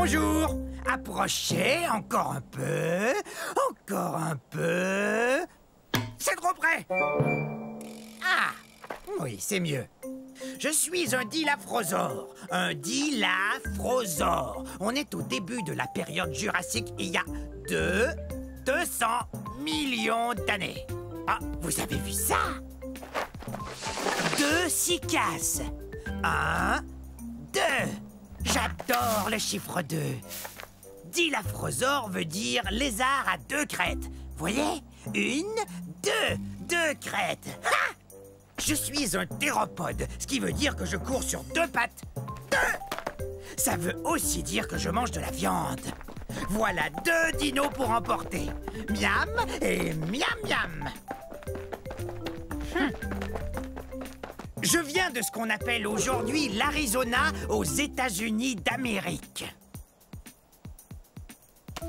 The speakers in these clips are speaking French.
Bonjour. Approchez, encore un peu. Encore un peu. C'est trop près. Ah, oui, c'est mieux. Je suis un dilaphrosore. Un dilaphrosore. On est au début de la période jurassique il y a 200 millions d'années. Ah, vous avez vu ça? 2 cycasses. 1, 2. J'adore le chiffre 2. Dilaphrosore veut dire lézard à 2 crêtes. Voyez? 1, 2. 2 crêtes. Ha! Je suis un théropode, ce qui veut dire que je cours sur 2 pattes. 2! Ça veut aussi dire que je mange de la viande. Voilà 2 dinos pour emporter. Miam et miam miam. Je viens de ce qu'on appelle aujourd'hui l'Arizona aux États-Unis d'Amérique.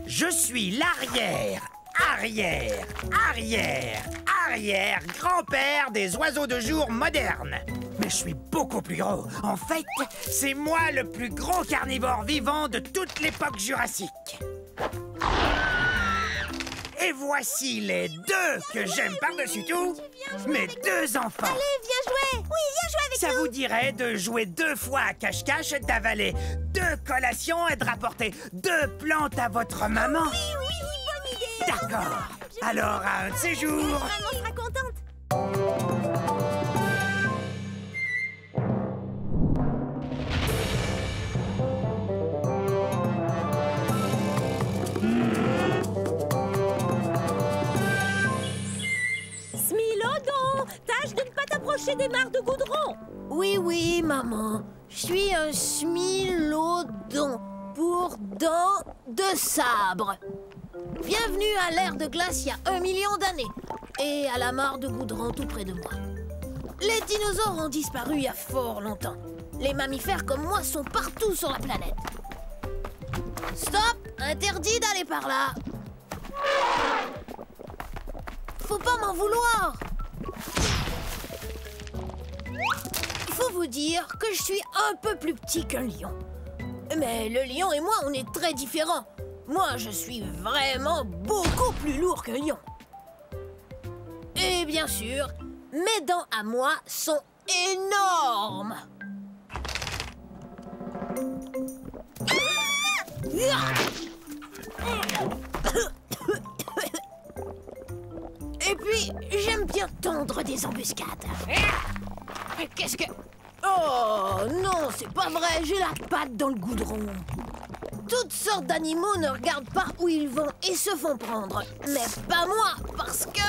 Je suis l'arrière-grand-père des oiseaux de jour modernes. Mais je suis beaucoup plus gros. En fait, c'est moi le plus gros carnivore vivant de toute l'époque jurassique. Et voici les 2 que j'aime par-dessus tout, mes 2 enfants. Allez, viens jouer. Oui, viens jouer avec nous. Ça vous dirait de jouer 2 fois à cache-cache, d'avaler 2 collations et de rapporter 2 plantes à votre maman? Oui, bonne idée. D'accord. Alors, à un de ces jours... Maman sera contente. Smilodon, tâche de ne pas t'approcher des mares de goudron. Oui, maman. Je suis un smilodon pour dents de sabre. Bienvenue à l'ère de glace il y a 1 million d'années. Et à la mare de goudron tout près de moi. Les dinosaures ont disparu il y a fort longtemps. Les mammifères comme moi sont partout sur la planète. Stop! Interdit d'aller par là. Faut pas m'en vouloir. Il faut vous dire que je suis un peu plus petit qu'un lion. Mais le lion et moi, on est très différents. Moi, je suis vraiment beaucoup plus lourd qu'un lion. Et bien sûr, mes dents à moi sont énormes. Et puis, j'aime bien tendre des embuscades. Qu'est-ce que... Oh, non, c'est pas vrai, j'ai la patte dans le goudron. Toutes sortes d'animaux ne regardent pas où ils vont et se font prendre. Mais pas moi, parce que...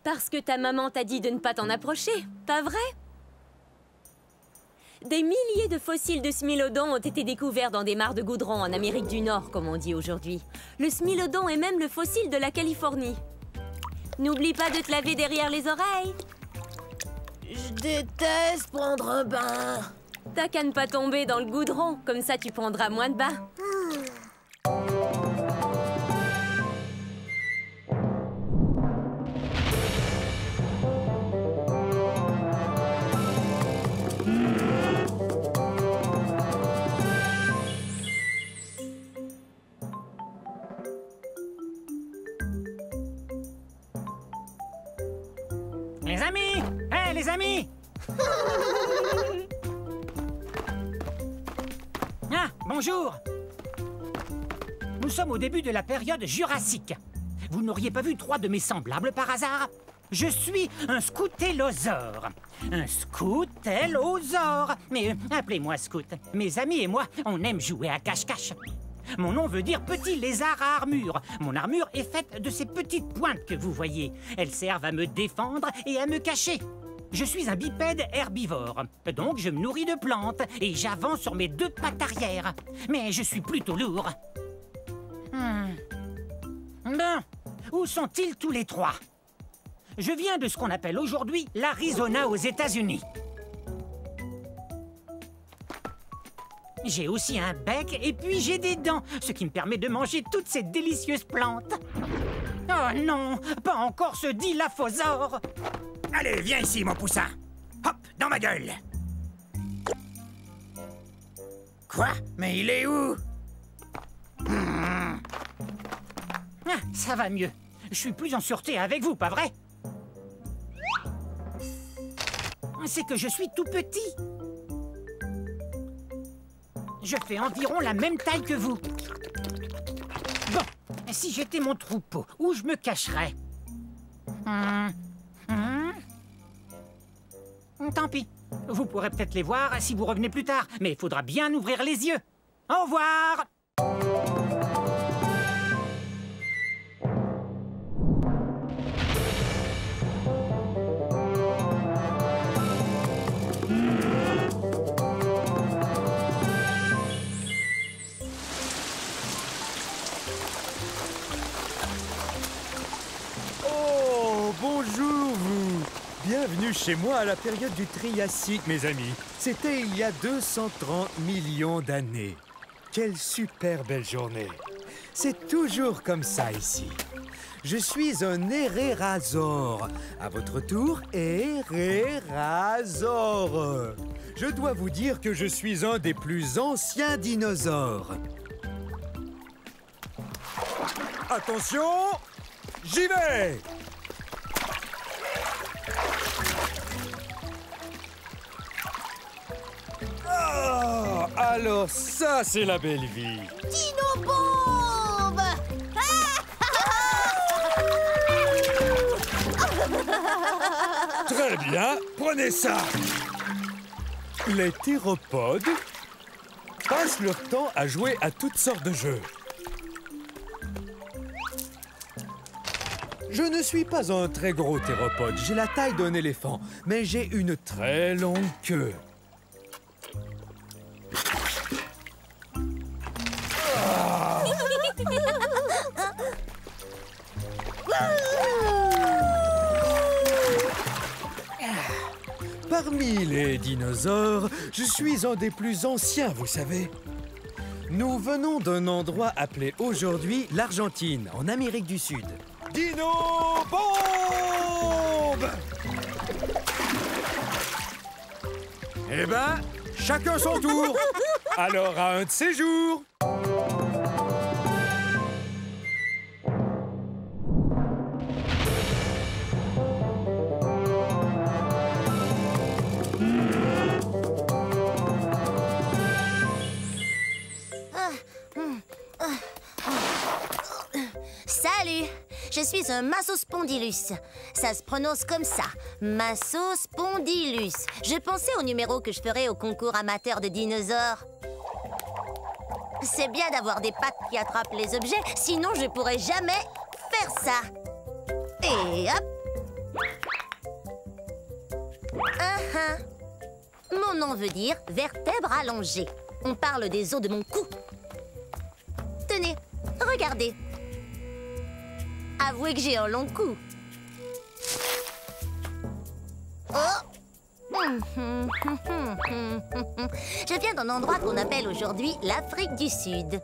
Parce que ta maman t'a dit de ne pas t'en approcher, pas vrai? Des milliers de fossiles de smilodon ont été découverts dans des mares de goudron en Amérique du Nord, comme on dit aujourd'hui. Le smilodon est même le fossile de la Californie. N'oublie pas de te laver derrière les oreilles. Je déteste prendre un bain. T'as qu'à ne pas tomber dans le goudron, comme ça tu prendras moins de bains. Les amis! Hé, les amis! Ah, bonjour! Nous sommes au début de la période jurassique. Vous n'auriez pas vu 3 de mes semblables par hasard? Je suis un scoutellosaure. Un scoutellosaure. Mais appelez-moi scout. Mes amis et moi, on aime jouer à cache-cache. Mon nom veut dire petit lézard à armure. Mon armure est faite de ces petites pointes que vous voyez. Elles servent à me défendre et à me cacher. Je suis un bipède herbivore, donc je me nourris de plantes et j'avance sur mes 2 pattes arrière. Mais je suis plutôt lourd. Bon, où sont-ils tous les 3? Je viens de ce qu'on appelle aujourd'hui l'Arizona aux États-Unis. J'ai aussi un bec et puis j'ai des dents, ce qui me permet de manger toutes ces délicieuses plantes. Oh non, pas encore ce dilaphosaure! Allez, viens ici, mon poussin. Hop, dans ma gueule. Quoi? Mais il est où? Ah, ça va mieux. Je suis plus en sûreté avec vous, pas vrai? C'est que je suis tout petit. Je fais environ la même taille que vous. Bon, si j'étais mon troupeau, où je me cacherais? Tant pis. Vous pourrez peut-être les voir si vous revenez plus tard, mais il faudra bien ouvrir les yeux. Au revoir! Oh, bonjour vous! Bienvenue chez moi à la période du Triassique, mes amis. C'était il y a 230 millions d'années. Quelle super belle journée! C'est toujours comme ça ici. Je suis un hérérasaure. À votre tour, hérérasaure. Je dois vous dire que je suis un des plus anciens dinosaures. Attention! J'y vais! Oh, alors ça, c'est la belle vie. Dino-bombe! Très bien, prenez ça. Les théropodes passent leur temps à jouer à toutes sortes de jeux. Je ne suis pas un très gros théropode, j'ai la taille d'un éléphant, mais j'ai une très longue queue. Parmi les dinosaures, je suis un des plus anciens, vous savez. Nous venons d'un endroit appelé aujourd'hui l'Argentine, en Amérique du Sud. Dino-bombe! Eh ben, chacun son tour. Alors, à un de ces jours. Salut, je suis un Massospondylus. Ça se prononce comme ça, Massospondylus. Je pensais au numéro que je ferais au concours amateur de dinosaures. C'est bien d'avoir des pattes qui attrapent les objets, sinon je pourrais jamais faire ça. Et hop. Mon nom veut dire vertèbre allongée. On parle des os de mon cou. Tenez, regardez. Avouez que j'ai un long cou. Oh! Je viens d'un endroit qu'on appelle aujourd'hui l'Afrique du Sud.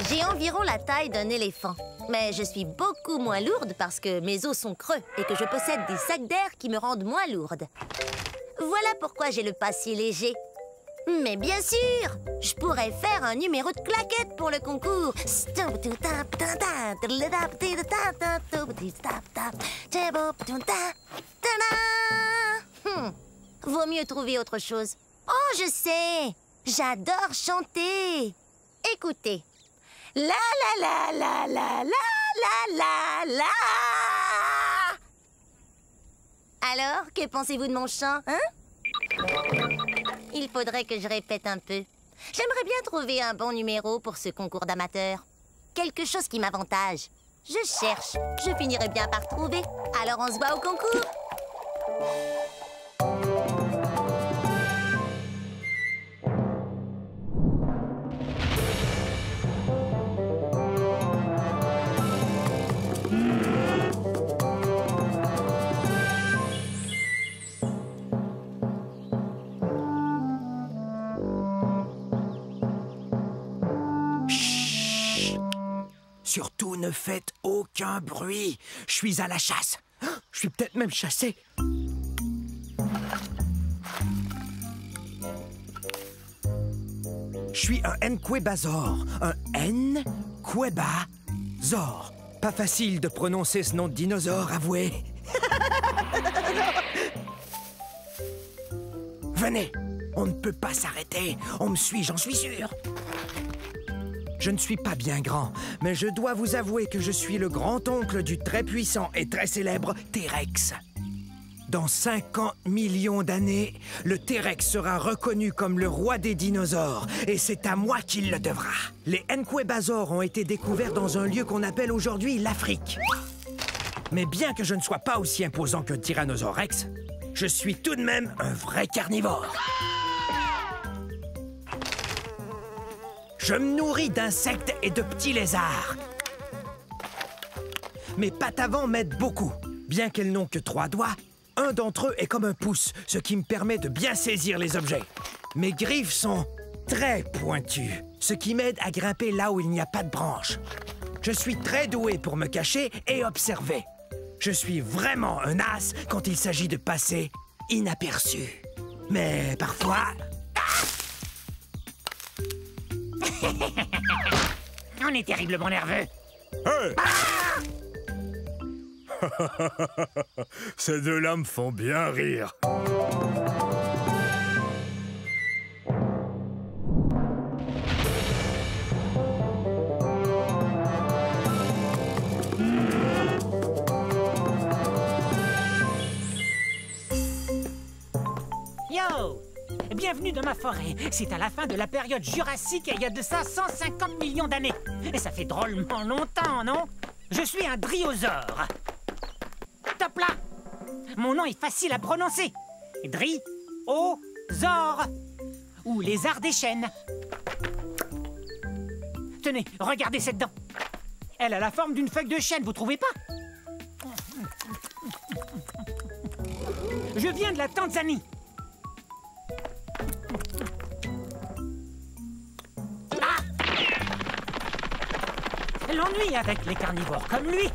J'ai environ la taille d'un éléphant. Mais je suis beaucoup moins lourde parce que mes os sont creux et que je possède des sacs d'air qui me rendent moins lourde. Voilà pourquoi j'ai le pas si léger. Mais bien sûr, je pourrais faire un numéro de claquette pour le concours. Vaut mieux trouver autre chose. Oh, je sais, j'adore chanter. Écoutez. La la la la la la la la. Alors, que pensez-vous de mon chant, hein? Il faudrait que je répète un peu. J'aimerais bien trouver un bon numéro pour ce concours d'amateurs. Quelque chose qui m'avantage. Je cherche. Je finirai bien par trouver. Alors on se voit au concours. Surtout ne faites aucun bruit. Je suis à la chasse. Je suis peut-être même chassé. Je suis un Nquebazor. Un Nquebazor. Pas facile de prononcer ce nom de dinosaure, avouez. Venez, on ne peut pas s'arrêter. On me suit, j'en suis sûr. Je ne suis pas bien grand, mais je dois vous avouer que je suis le grand-oncle du très puissant et très célèbre T-Rex. Dans 50 millions d'années, le T-Rex sera reconnu comme le roi des dinosaures, et c'est à moi qu'il le devra. Les Nquebazors ont été découverts dans un lieu qu'on appelle aujourd'hui l'Afrique. Mais bien que je ne sois pas aussi imposant qu'un Tyrannosaure Rex, je suis tout de même un vrai carnivore. Je me nourris d'insectes et de petits lézards. Mes pattes avant m'aident beaucoup. Bien qu'elles n'ont que 3 doigts, un d'entre eux est comme un pouce, ce qui me permet de bien saisir les objets. Mes griffes sont très pointues, ce qui m'aide à grimper là où il n'y a pas de branches. Je suis très doué pour me cacher et observer. Je suis vraiment un as quand il s'agit de passer inaperçu. Mais parfois... On est terriblement nerveux. Hey! Ces deux-là me font bien rire. Yo! Bienvenue dans ma forêt. C'est à la fin de la période jurassique et il y a de ça 150 millions d'années. Et ça fait drôlement longtemps, non? Je suis un dryosaure. Top là! Mon nom est facile à prononcer. Dri-o-zore. Ou lézard des chênes. Tenez, regardez cette dent. Elle a la forme d'une feuille de chêne, vous trouvez pas? Je viens de la Tanzanie. L'ennui avec les carnivores comme lui,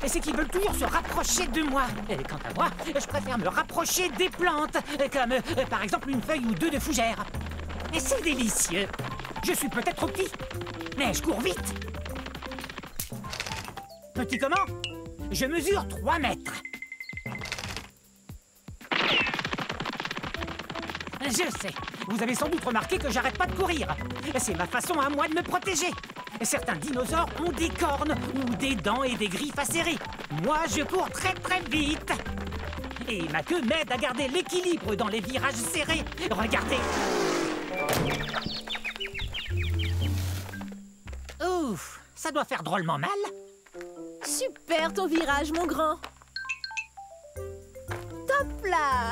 c'est qu'ils veulent toujours se rapprocher de moi. Et quant à moi, je préfère me rapprocher des plantes, comme par exemple une feuille ou 2 de fougère. Et c'est délicieux. Je suis peut-être trop petit, mais je cours vite. Petit comment? Je mesure 3 mètres. Je sais, vous avez sans doute remarqué que j'arrête pas de courir. C'est ma façon à moi de me protéger. Certains dinosaures ont des cornes ou des dents et des griffes acérées. Moi, je cours très très vite. Et ma queue m'aide à garder l'équilibre dans les virages serrés. Regardez. Ouf, ça doit faire drôlement mal. Super ton virage, mon grand. Top là.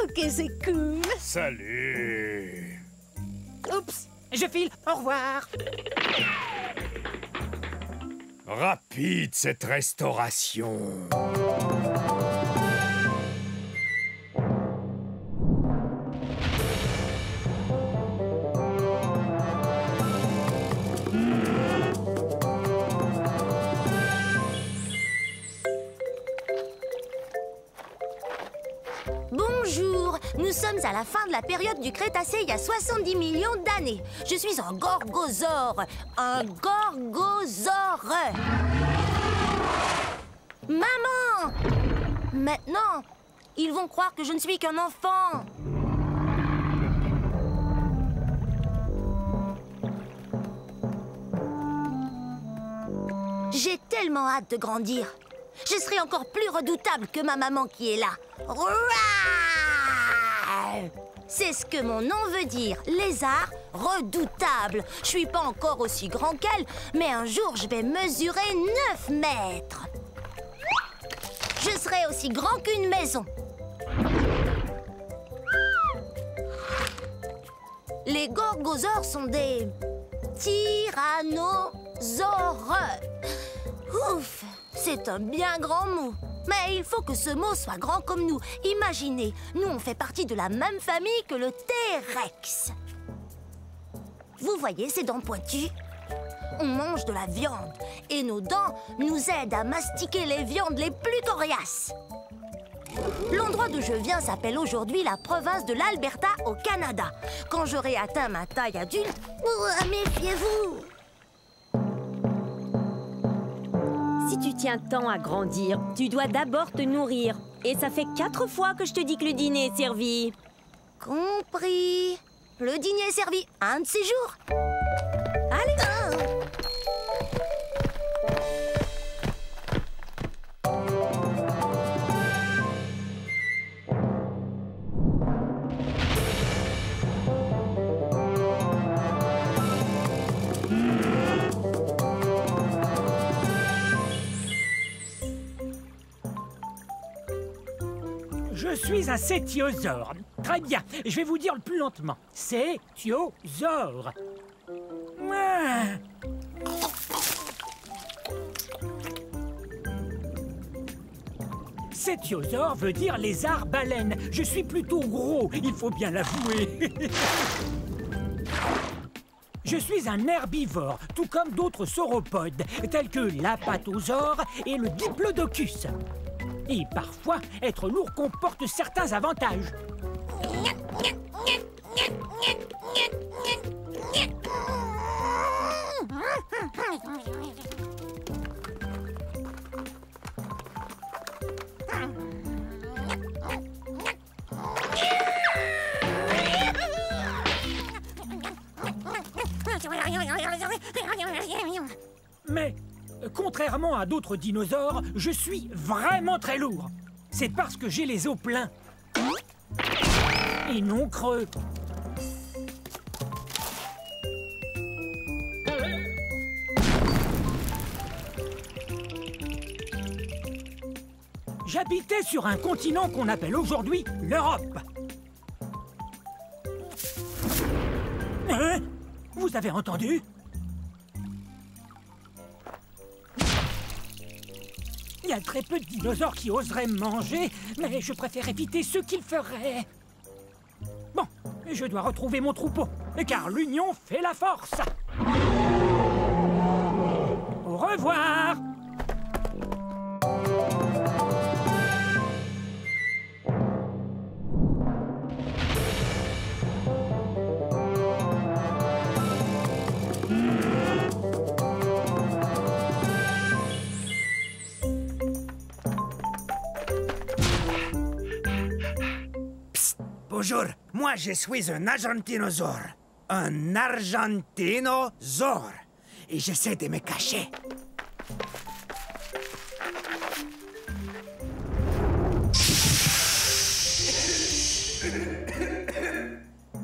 Ok, c'est cool. Salut. Oups. Je file, au revoir. Rapide cette restauration. Bonjour, nous sommes à la fin de la période du Crétacé il y a 70 millions d'années. Je suis un gorgosaure. Un gorgosaure. Maman! Maintenant, ils vont croire que je ne suis qu'un enfant. J'ai tellement hâte de grandir. Je serai encore plus redoutable que ma maman qui est là. C'est ce que mon nom veut dire, lézard redoutable. Je suis pas encore aussi grand qu'elle, mais un jour je vais mesurer 9 mètres. Je serai aussi grand qu'une maison. Les gorgosaures sont des tyrannosaures. Ouf, c'est un bien grand mot. Mais il faut que ce mot soit grand comme nous. Imaginez, nous on fait partie de la même famille que le T-Rex. Vous voyez ces dents pointues? On mange de la viande et nos dents nous aident à mastiquer les viandes les plus coriaces. L'endroit d'où je viens s'appelle aujourd'hui la province de l'Alberta au Canada. Quand j'aurai atteint ma taille adulte, méfiez-vous! Si tu tiens tant à grandir, tu dois d'abord te nourrir. Et ça fait 4 fois que je te dis que le dîner est servi. Compris. Le dîner est servi un de ces jours. Allez! Je suis un cétiosaure. Très bien, je vais vous dire le plus lentement. Cétiosaure. Ah. Cétiosaure veut dire lézard-baleine. Je suis plutôt gros, il faut bien l'avouer. Je suis un herbivore, tout comme d'autres sauropodes, tels que l'apatosaure et le diplodocus. Et parfois, être lourd comporte certains avantages. Mais, contrairement à d'autres dinosaures, je suis vraiment très lourd. C'est parce que j'ai les os pleins. Et non creux. J'habitais sur un continent qu'on appelle aujourd'hui l'Europe. Hein? Vous avez entendu? Il y a très peu de dinosaures qui oseraient me manger, mais je préfère éviter ceux qui le feraient. Bon, je dois retrouver mon troupeau, car l'union fait la force. Au revoir. Bonjour, moi je suis un argentinosaure. Un argentinosaure. Et j'essaie de me cacher.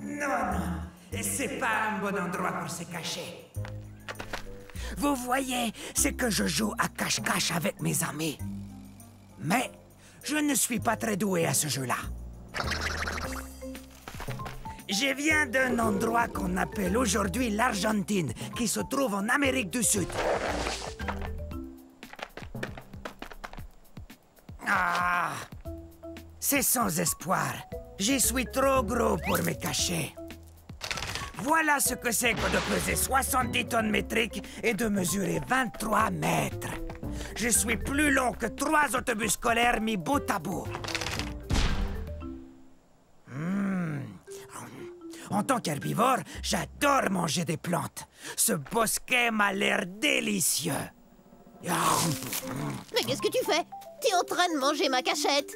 Non, c'est pas un bon endroit pour se cacher. Vous voyez, c'est que je joue à cache-cache avec mes amis. Mais je ne suis pas très doué à ce jeu-là. Je viens d'un endroit qu'on appelle aujourd'hui l'Argentine, qui se trouve en Amérique du Sud. Ah! C'est sans espoir. Je suis trop gros pour me cacher. Voilà ce que c'est que de peser 70 tonnes métriques et de mesurer 23 mètres. Je suis plus long que 3 autobus scolaires mis bout à bout. En tant qu'herbivore, j'adore manger des plantes. Ce bosquet m'a l'air délicieux. Mais qu'est-ce que tu fais? T'es en train de manger ma cachette.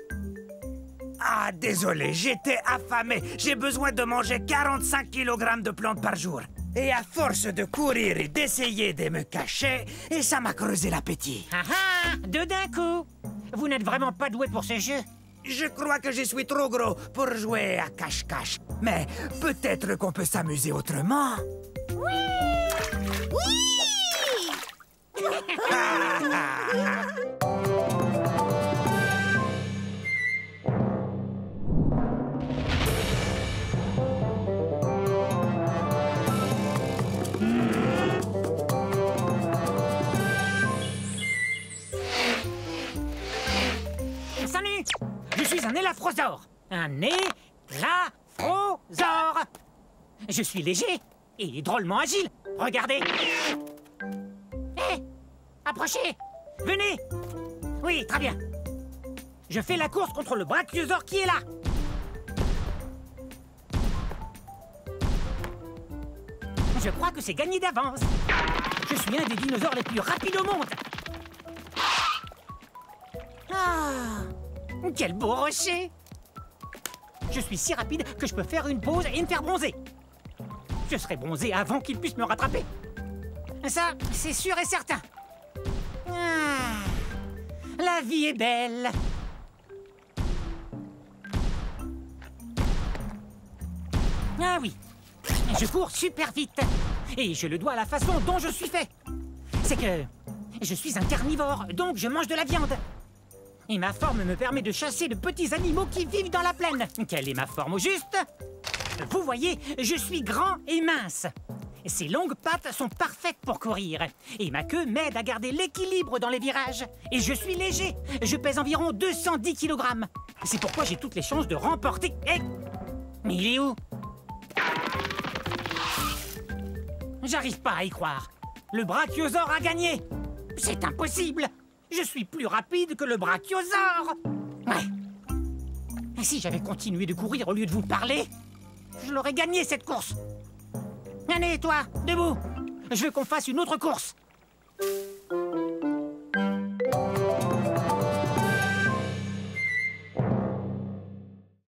Ah, désolé, j'étais affamé. J'ai besoin de manger 45 kg de plantes par jour. Et à force de courir et d'essayer de me cacher, et ça m'a creusé l'appétit. Ah ah! Deux d'un coup! Vous n'êtes vraiment pas doué pour ce jeu? Je crois que je suis trop gros pour jouer à cache-cache. Mais peut-être qu'on peut s'amuser autrement. Oui! Salut! Je suis un élafrosaure. Un élafrosaure. Je suis léger, et drôlement agile. Regardez. Hé, approchez. Venez. Oui, très bien. Je fais la course contre le brachiosaure qui est là. Je crois que c'est gagné d'avance. Je suis un des dinosaures les plus rapides au monde. Ah, quel beau rocher. Je suis si rapide que je peux faire une pause et me faire bronzer. Je serai bronzé avant qu'il puisse me rattraper. Ça, c'est sûr et certain. Ah, la vie est belle. Ah oui, je cours super vite. Et je le dois à la façon dont je suis fait. C'est que je suis un carnivore, donc je mange de la viande. Et ma forme me permet de chasser de petits animaux qui vivent dans la plaine. Quelle est ma forme au juste? Vous voyez, je suis grand et mince. Ces longues pattes sont parfaites pour courir. Et ma queue m'aide à garder l'équilibre dans les virages. Et je suis léger. Je pèse environ 210 kg. C'est pourquoi j'ai toutes les chances de remporter... Eh, mais il est où? J'arrive pas à y croire. Le brachiosaure a gagné. C'est impossible. Je suis plus rapide que le brachiosaure. Ouais. Et si j'avais continué de courir au lieu de vous parler, je l'aurais gagné cette course. Allez, toi, debout. Je veux qu'on fasse une autre course.